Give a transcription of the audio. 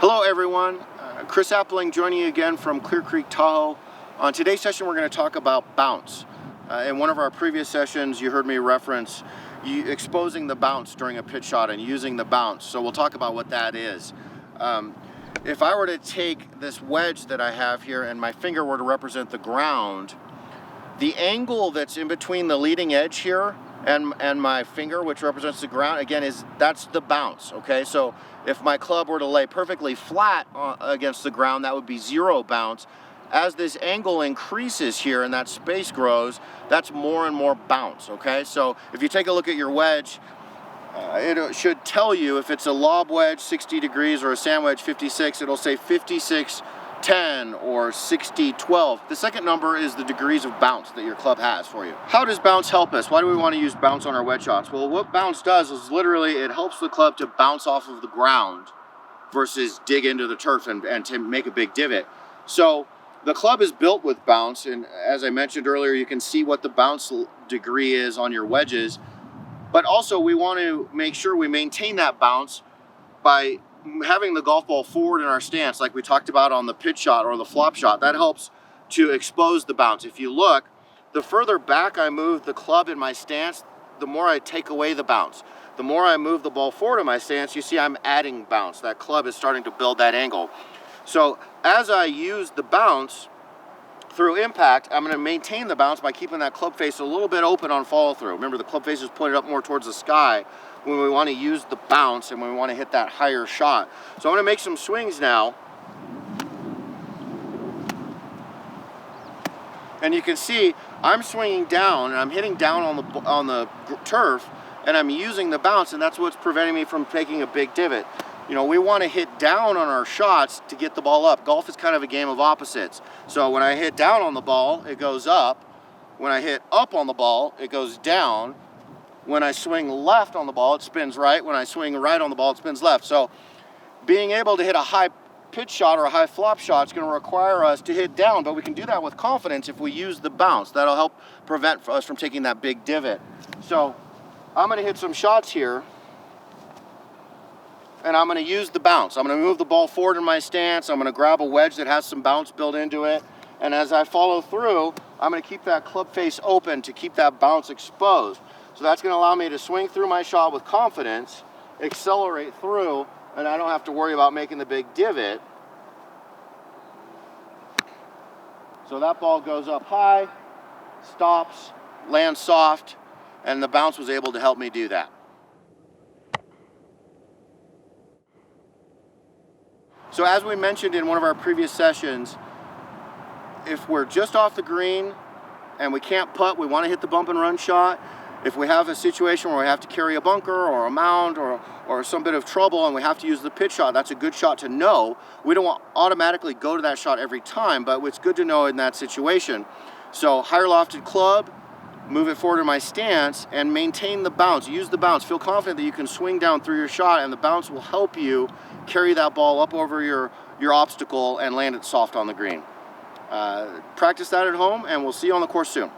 Hello everyone, Chris Appling joining you again from Clear Creek, Tahoe. On today's session we're going to talk about bounce. In one of our previous sessions you heard me reference exposing the bounce during a pitch shot and using the bounce, so we'll talk about what that is. If I were to take this wedge that I have here and my finger were to represent the ground, the angle that's in between the leading edge here and my finger, which represents the ground, again, that's the bounce. Okay, so if my club were to lay perfectly flat against the ground, that would be zero bounce. As this angle increases here and that space grows, that's more and more bounce. Okay, so if you take a look at your wedge, it should tell you if it's a lob wedge 60 degrees or a sand wedge 56, it'll say 56-10 or 60-12. The second number is the degrees of bounce that your club has for you. How does bounce help us? Why do we want to use bounce on our wedge shots? Well, what bounce does is literally it helps the club to bounce off of the ground versus dig into the turf and to make a big divot. So the club is built with bounce, and as I mentioned earlier, you can see what the bounce degree is on your wedges. But also we want to make sure we maintain that bounce by having the golf ball forward in our stance, like we talked about on the pitch shot or the flop shot. That helps to expose the bounce. If you look, the further back I move the club in my stance, the more I take away the bounce. The more I move the ball forward in my stance, you see I'm adding bounce. That club is starting to build that angle. So as I use the bounce through impact, I'm going to maintain the bounce by keeping that club face a little bit open on follow through. Remember, the club face is pointed up more towards the sky when we want to use the bounce and when we want to hit that higher shot. So I'm going to make some swings now. And you can see I'm swinging down and I'm hitting down on the turf, and I'm using the bounce, and that's what's preventing me from taking a big divot. You know, we want to hit down on our shots to get the ball up. Golf is kind of a game of opposites. So when I hit down on the ball, it goes up. When I hit up on the ball, it goes down. When I swing left on the ball, it spins right. When I swing right on the ball, it spins left. So being able to hit a high pitch shot or a high flop shot is going to require us to hit down, but we can do that with confidence if we use the bounce. That'll help prevent us from taking that big divot. So I'm going to hit some shots here, and I'm going to use the bounce. I'm going to move the ball forward in my stance. I'm going to grab a wedge that has some bounce built into it. And as I follow through, I'm going to keep that club face open to keep that bounce exposed. So that's going to allow me to swing through my shot with confidence, accelerate through, and I don't have to worry about making the big divot. So that ball goes up high, stops, lands soft, and the bounce was able to help me do that. So as we mentioned in one of our previous sessions, if we're just off the green and we can't putt, we want to hit the bump and run shot. If we have a situation where we have to carry a bunker or a mound or some bit of trouble and we have to use the pitch shot, that's a good shot to know. We don't want to automatically go to that shot every time, but it's good to know in that situation. So higher lofted club, move it forward in my stance, and maintain the bounce. Use the bounce. Feel confident that you can swing down through your shot, and the bounce will help you carry that ball up over your obstacle and land it soft on the green. Practice that at home, and we'll see you on the course soon.